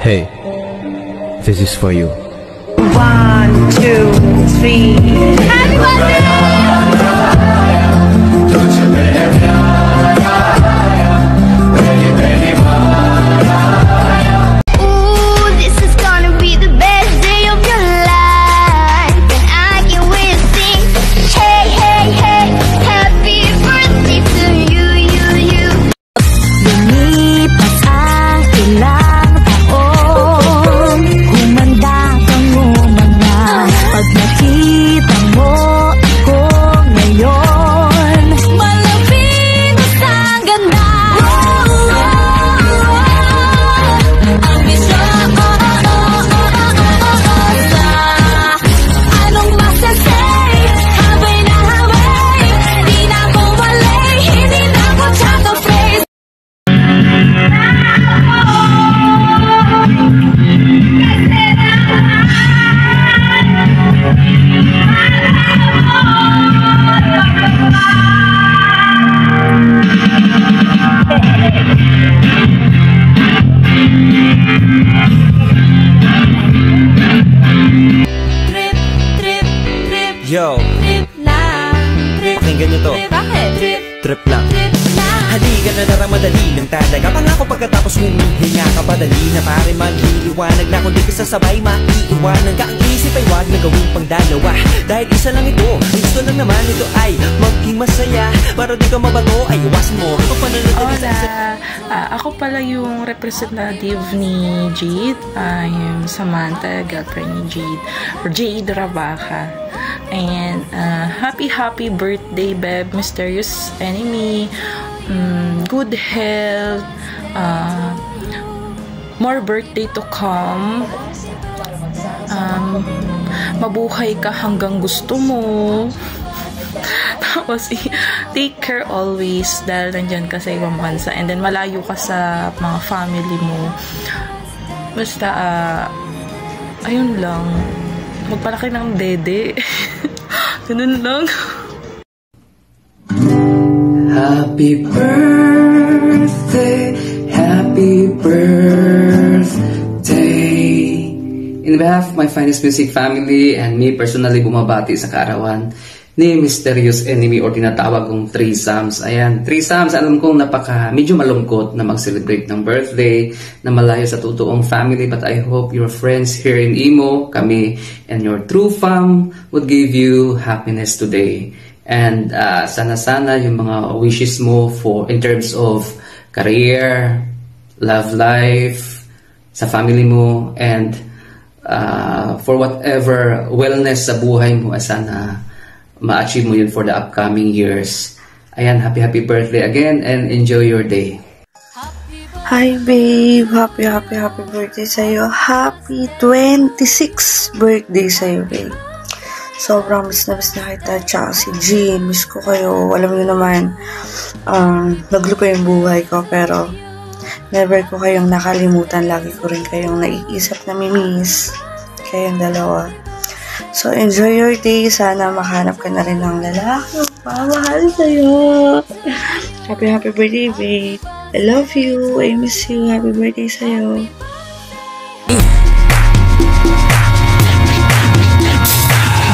Hey, this is for you. 1, 2, 3. Happy birthday! Yo, pakinggan nyo to. Trip lang. Halika na narang madali ng talaga. Pangako pagkatapos humihinga ka pa. Dali na pare magliliwanag na kung di ka sasabay maiiwanan ka. Ang isip ay wag na gawing pang dalawa, dahil isa lang ito. Ang gusto lang naman ito ay maging masaya. Para di ka mabago ay iwasan mo kung pananatili sa isa. Ako pala yung representative ni Jade. Yung Samantha, girlfriend ni Jade, or Jade Rabaca. And happy birthday, Beb, Mysterious Enemy. Good health, more birthday to come, mabuhay ka hanggang gusto mo. Tapos take care always dahil nandyan ka sa ibang bansa, and then malayo ka sa mga family mo. Basta ayun lang, magpalaki ng dede. Ganun lang. Happy birthday, happy birthday. In behalf of my finest music family and me personally, bumabati sa kaarawan ni Mysterious Enemy or tinatawag kong threesomes. Ayan, threesomes, alam kong medyo malungkot na mag-celebrate ng birthday na malayo sa totoong family, but I hope your friends here in Imo, kami, and your true fam would give you happiness today. And sana yung mga wishes mo in terms of career, love life, sa family mo, and for whatever wellness sa buhay mo, sana ma-achieve mo yun for the upcoming years. Ayan, happy birthday again and enjoy your day. Hi babe, happy birthday sa'yo. Happy 26th birthday sa'yo babe. Sobrang miss na kita, tsaka si Jean, miss ko kayo. Alam niyo naman, naglo pa yung buhay ko, pero never ko kayong nakalimutan. Lagi ko rin kayong naiisip na miss kayong dalawa. So, enjoy your day. Sana makahanap ka na rin ng lalaki. Pamahal sa'yo. Happy birthday, babe. I love you. I miss you. Happy birthday sa'yo.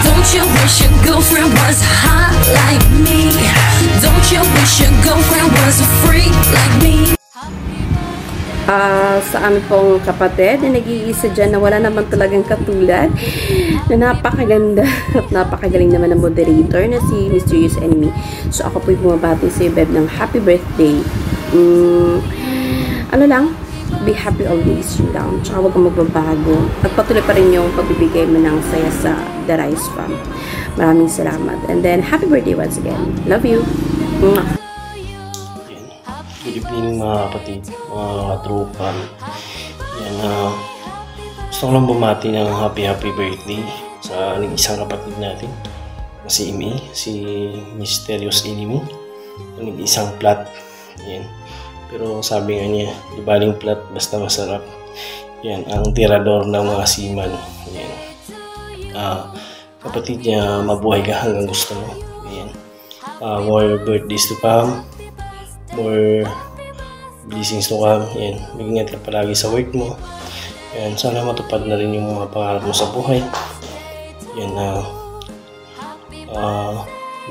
Don't you wish your girlfriend was hot like me? Don't you wish your girlfriend was a freak like me? Sa amin pong kapatid na nag-iisa dyan na wala naman talagang katulad, na napakaganda at napakagaling naman ng moderator na si Mysterious Enemy. So ako po'y bumabati sa Beb ng happy birthday. Ano lang, be happy always, yun lang. Tsaka huwag kang magbabago. At patuloy pa rin yung pagbibigay mo ng saya sa The Rise Fam. Maraming salamat. And then, happy birthday once again. Love you. Mwah. Good evening mga kapatid, mga katropa. Yan, gusto ko lang bumati ng happy birthday sa isang kapatid natin, si Imi, si Mysterious Enemy, isang plat. Yan. Pero sabi nga niya, di baling plat basta masarap. Yan, ang tirador ng mga seaman. Yan. Kapatid niya, mabuhay ka hanggang gusto mo. Yan. More birthdays to come, more blessings to come. Yan. Mag-ingat ka palagi sa work mo. Yan, sana matupad na rin yung mga pangarap mo sa buhay. Yan na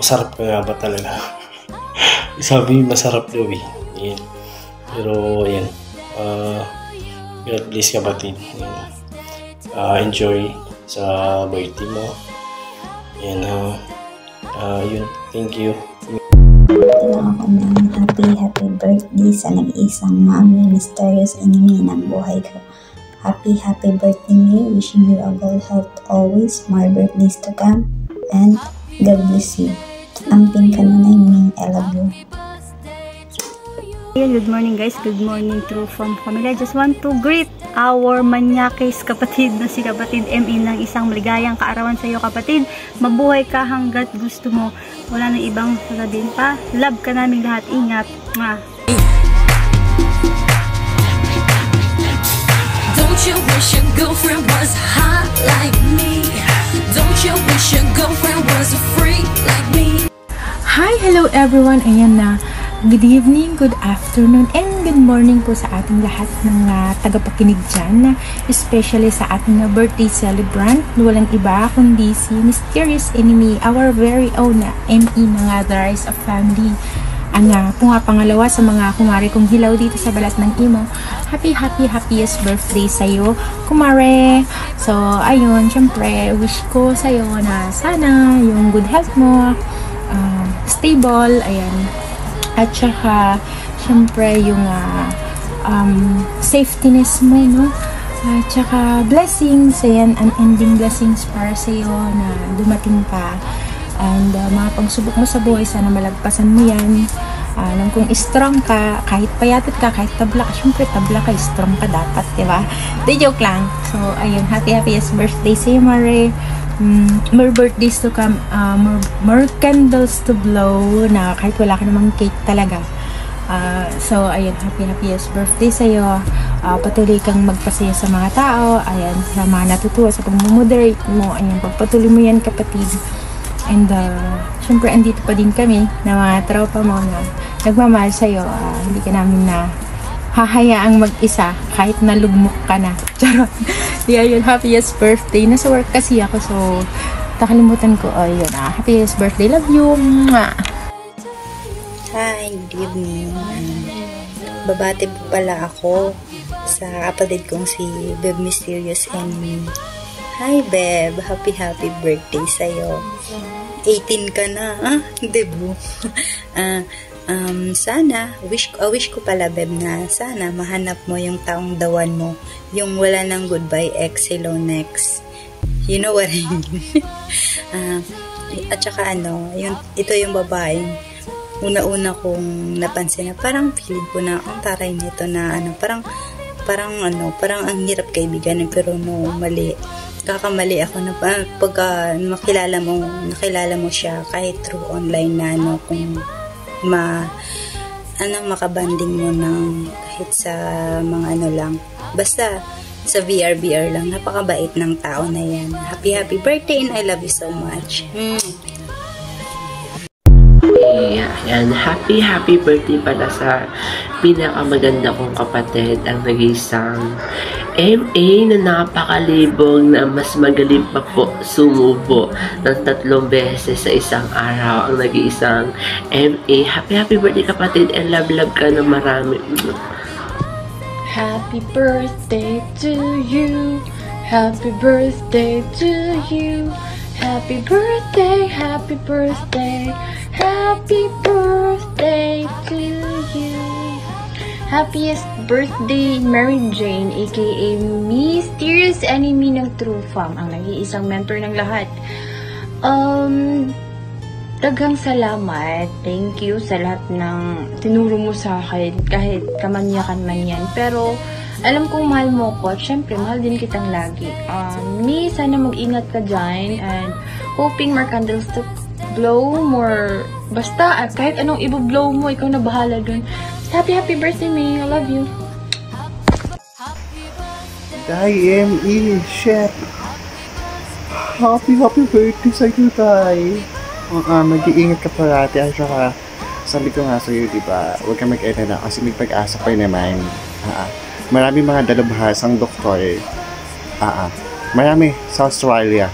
masarap ka nga ba talaga? Sabi masarap daw eh. Yan. Pero yan, God bless kapatid. Enjoy sa birthday mo. Yan, yun, thank you. Lang ako ng happy birthday sa nag-iisang mami, mysterious enemy ng buhay ko. Happy birthday me, wishing you a good health always, more birthdays to come, and God bless you. Amping ka na me, I love you. Good morning guys, good morning True Farm Family. I just want to greet our manyakis kapatid na si kapatid ME ng isang maligayang kaarawan sa iyo kapatid. Mabuhay ka hanggat gusto mo. Wala nang ibang sasabihin pa. Love ka namin lahat. Ingat. Mwah. Don't you wish your girlfriend was hot like me? Don't you wish your girlfriend was a freak like me? Hi, hello everyone. Ayan na. Good evening, good afternoon, and good morning po sa ating lahat ng tagapakinig dyan, especially sa ating birthday celebrant. Walang iba kundi si Mysterious Enemy, our very own ME mga The Rise of Family. Ang pangalawa sa mga kumare kong hilaw dito sa balat ng imo. Happiest birthday sa'yo, kumare. So, ayun, syempre, wish ko sa'yo na sana yung good health mo, stable, ayan. At saka, syempre, yung safetyness mo, no? At saka, blessings, ayan, unending blessings para sa'yo na dumating pa. And mga pagsubok mo sa buhay, sana malagpasan mo yan. Nang kung strong ka, kahit payatot ka, kahit tabla ka, syempre tabla ka, strong ka dapat, diba? Di joke lang. So, ayun, happiest birthday sa'yo, Mare. More birthdays to come, more candles to blow na kahit wala ka namang cake talaga. So, ayun, happiest birthday sa'yo. Patuloy kang magpasaya sa mga tao. Ayan, sa mga natutuwa sa pag-moderate mo. Ayan, pagpatuloy mo yan, kapatid. And, syempre, andito pa din kami na mga tropa mo na nagmamahal sa'yo. Hindi ka namin na hahayaang mag-isa kahit nalugmok ka na. Charot. Yeah, yun, happiest birthday. Nasa work kasi ako, so nakalimutan ko. Yun, happiest birthday. Love you. Mwah. Hi, good evening. Babati po pala ako sa kapatid kong si Beb Mysterious Enemy. Hi, Beb. Happy birthday sa'yo. 18 ka na, Debo. Sana, wish ko pala, Beb, na sana mahanap mo yung taong dawan mo. Yung wala nang goodbye, ex, hello, next. You know what I mean? At saka ito yung babaeng una-una kong napansin na parang feeling ko na ang taray nito na parang ang hirap kaibigan, pero no, mali. Kakamali ako na pagka nakilala mo siya kahit through online na kung makabanding mo ng kahit sa mga lang. Basta sa VR lang, napakabait ng tao na yan. Happy birthday and I love you so much. Yan, happy birthday pala sa pinakamaganda kong kapatid, ang nag-iisang MA na napakalibog na mas magaling pa po sumubo ng 3 beses sa isang araw, ang nag-iisang MA. Happy birthday kapatid, and love ka na marami. Happy birthday to you. Happy birthday to you. Happy birthday, happy birthday. Happy birthday to you. Happiest birthday, Mary Jane, aka Mysterious Enemy ng True Fam, ang nag-iisang mentor ng lahat. Daghang salamat. Thank you sa lahat ng tinuro mo sa akin, kahit kamanyakan man yan. Pero, alam kong mahal mo ko. Siyempre, mahal din kitang lagi. Me, sana mag-ingat ka dyan. And hoping more candles to blow, more... Basta, kahit anong i-blow mo, ikaw na bahala dun. Happy birthday, me. I love you. Tay, ME, shit. Happy birthday sa'yo, Tay. Mag-iingat ka parati. At saka, sabi ko nga sa'yo, diba, huwag ka mag-alala kasi may pag-asa pa naman. Marami mga dalubhasang doktor. Marami sa Australia.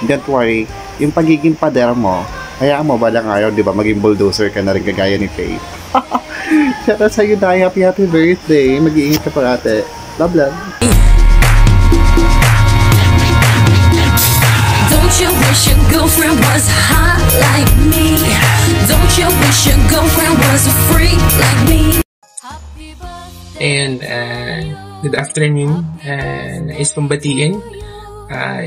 Don't worry, yung pagiging pader mo, hayaan mo balang araw, di ba, maging bulldozer ka na rin kagaya ni Faye. Shout out sa'yo, Day. Happy birthday. Mag-iingat ka parate. Love, love. Don't you wish your girlfriend was hot like me? Don't you wish your girlfriend was a freak like me? And good afternoon. Nais kong batiin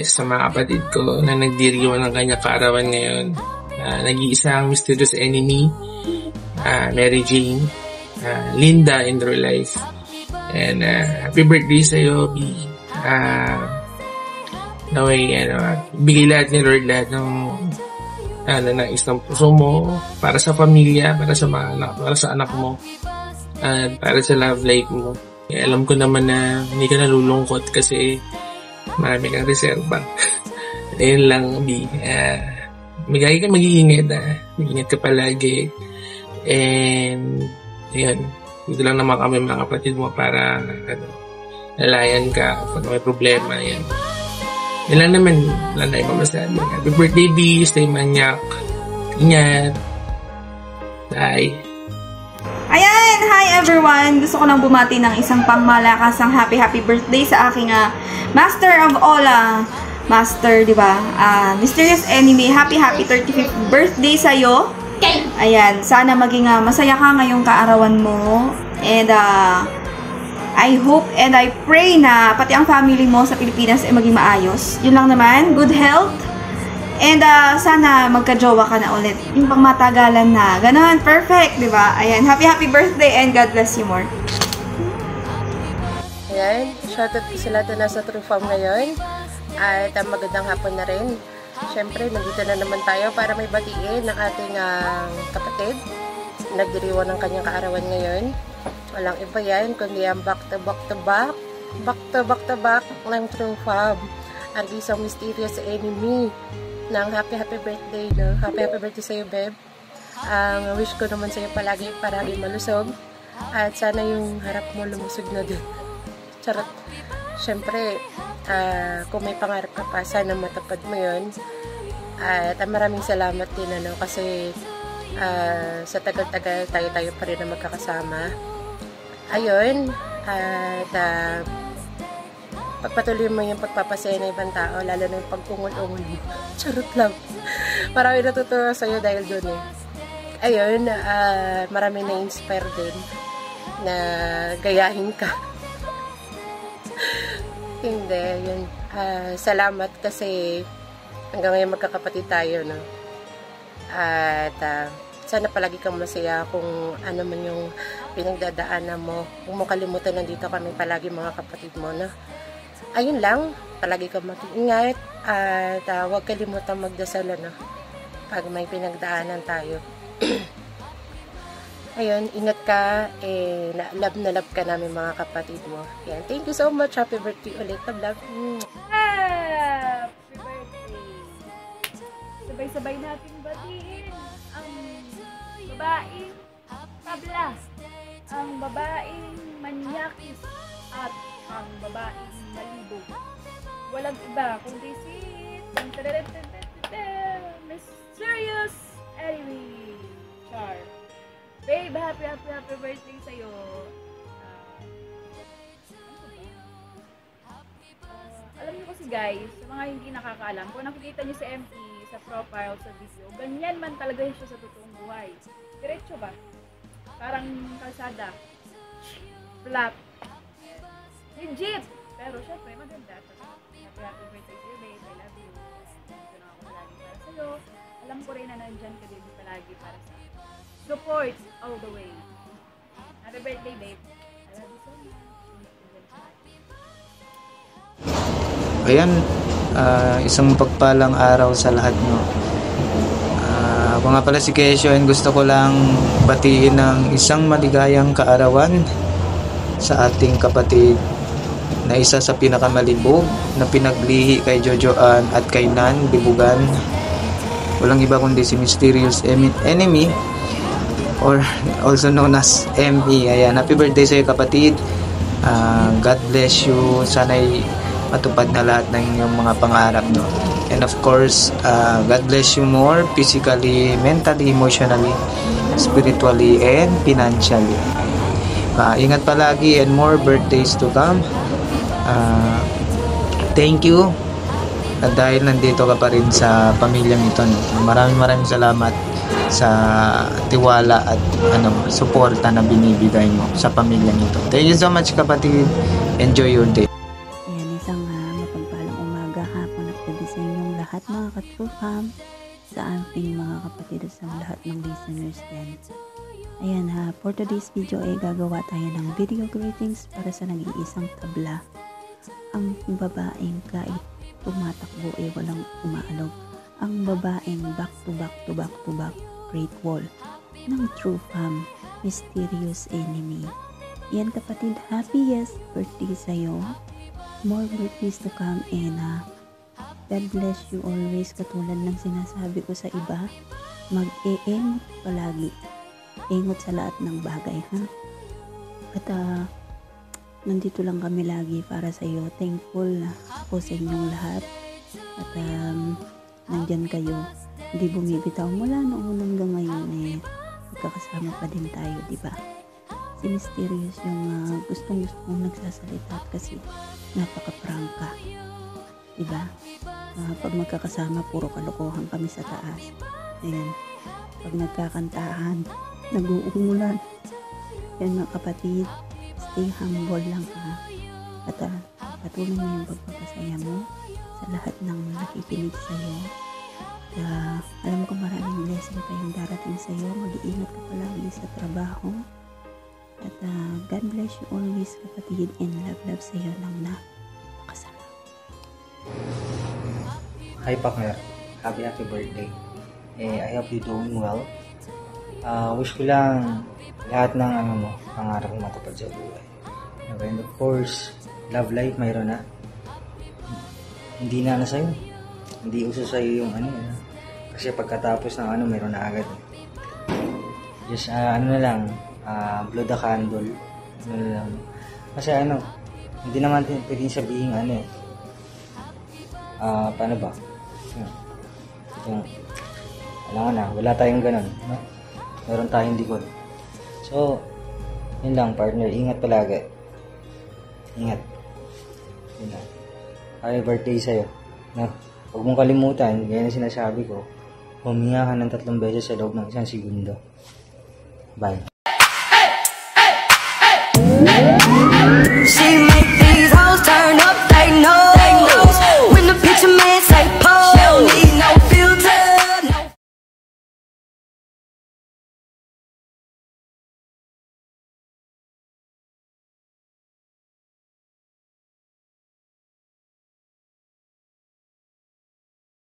sa mga kapatid ko na nagdiriwan ng kanyang kaarawan ngayon. Nag-iisang mysterious enemy, Mary Jane, Linda in real life. And happy birthday sa'yo, B. Naway, bigay lahat ni Lord lahat ng nais ng puso mo para sa pamilya, para sa mga anak, para sa anak mo, at para sa love life mo. Alam ko naman na hindi ka nalulungkot kasi marami kang reserva. Ayun lang, B. Mag-iingat, mag-iingat ka palagi. And ayun, dito lang naman kami mga kapatid mo para nalayan ka pag may problema. Yan. Yan lang naman, wala na yung mamasabi. Happy birthday, B. Stay manyak. Ingat. Bye. Ayan! Hi everyone! Gusto ko lang bumati ng isang pangmalakasang happy birthday sa aking master of all, master, di ba? Mysterious enemy, happy 35th birthday sa'yo. Ayan, sana maging masaya ka ngayong kaarawan mo. And I hope and I pray na pati ang family mo sa Pilipinas ay maging maayos. Yun lang naman, good health. And sana magka-jowa ka na ulit. Yung pangmatagalan na. Ganon, perfect, di ba? Ayan, happy birthday and God bless you more. Ayan, shoutout ko sila doon nasa True Farm ngayon. At magandang hapon na rin. Siyempre, nandito na naman tayo para may batiin ng ating kapatid. Nagdiriwan ng kanyang kaarawan ngayon. Walang iba yan, kundi ang back to back ng True Farm. Ang isang mysterious enemy ng happy birthday, no? Happy birthday sa'yo, Beb. Wish ko naman sa'yo palagi malusog. At sana yung harap mo lumusog na din. Charot. Siyempre, kung may pangarap ka pa, sana matapad mo yun. At maraming salamat din, kasi sa tagal-tagal tayo pa rin na magkakasama. Ayun, at pagpatuloy mo yung pagpapasaya ng ibang tao, lalo na yung pagkungol-ungol mo. Charot lang. Marami natutuwa sa'yo dahil doon eh. Ayun, marami na-inspire din na gayahin ka. Hindi, yun. Salamat kasi hanggang ngayon magkakapatid tayo, no? At sana palagi kang masaya kung ano man yung pinagdadaanan mo. Huwag mo kalimutan, nandito kami palagi mga kapatid mo, no? Ayun lang, palagi kang mag-ingat at huwag kalimutan magdasal, no? Pag may pinagdaanan tayo. Ayun, ingat ka, na love ka namin mga kapatid mo. Yan, thank you so much. Happy birthday ulit. Love. Happy birthday! Sabay-sabay natin batiin ang babaeng tabla, ang babaeng manyakis, at ang babaeng malibog. Walang iba kundi si Mysterious Enemy. Char. Babe, happy birthday sa'yo. Alam niyo kasi guys, sa mga hindi nakakaalam, kung nakikita niyo sa ME, sa profile, sa video, ganyan man talaga siya sa totoong buhay. Diretso ba? Parang kalsada. Flat. Legit! Pero syempre, maganda. Happy birthday sa'yo, babe. I love you. Dito na ako palagi para sa'yo. Alam ko rin na nandyan ka din palagi para sa support all the way. Happy birthday, babe. I love you so much. Ayan, isang pagpalang araw sa lahat, no? Ako nga pala si Kesyo, and gusto ko lang batiin ng isang maligayang kaarawan sa ating kapatid na isa sa pinakamalibog na pinaglihi kay Jojoan at kay Nan Bibugan. Walang iba kundi si Mysterious Enemy, or also known as ME. Ayan, happy birthday sa'yo kapatid. God bless you. Sana'y matupad na lahat ng inyong mga pangarap, no? And of course, God bless you more physically, mentally, emotionally, spiritually, and financially. Ingat palagi and more birthdays to come. Thank you dahil nandito ka pa rin sa pamilyang ito, no? Maraming salamat sa tiwala at suporta na binibigay mo sa pamilyang ito. Thank you so much, kapatid. Enjoy your day. Ayan, isang mapagpalang umaga, hapon at gabi sa inyong lahat, mga ka-True Fam, sa ating mga kapatid at sa lahat ng listeners din. Ayan for today's video ay gagawa tayo ng video greetings para sa nag-iisang tabla. Ang babaeng kahit tumatakbo ay walang umaalog. Ang babaeng back to back Great Wall ng True Fam, Mysterious Enemy. Yan kapatid, happiest birthday sa'yo. More birthdays to come, and God bless you always. Katulad ng sinasabi ko sa iba, mag-e-engot palagi. Engot sa lahat ng bagay, ha? At nandito lang kami lagi para sa iyo. Thankful ako sa inyong lahat. At nandyan kayo. Hindi bumibitaw mula noon hanggang ngayon, magkakasama pa din tayo, di ba? Si Mysterious yung gustong nagsasalita kasi napaka-prangka, di ba? Pag magkakasama, puro kalokohan kami sa taas. Ayan. Pag nagkakantahan, nag-uumulan. Yan mga kapatid, stay humble lang, ha? At patuloy mo yung pagpapasaya mo sa lahat ng nakikinig sa'yo. Alam ko maraming blessing pa yung darating sa'yo. Mag-iingat ka palagi sa trabaho. At God bless you always, kapatid, and love sa'yo ng napakasama. Hi, partner. Happy birthday. I hope you're doing well. Wish ko lang lahat ng pangarap mo matupad sa buhay. And of course, love life mayroon na. Hindi na sa'yo. Hindi uso sa'yo yung kasi pagkatapos ng mayroon na agad. Just na lang, blow the candle. Lang. Kasi hindi naman pwedeng sabihin paano ba? Wala tayong ganun, no? Meron tayong likod. So, yun lang, partner. Ingat palagi. Ingat. Yun lang. Happy birthday sa'yo. No? Huwag mong kalimutan, gaya na sinasabi ko, huminga ka ng 3 beses sa loob ng 1 segundo. Bye.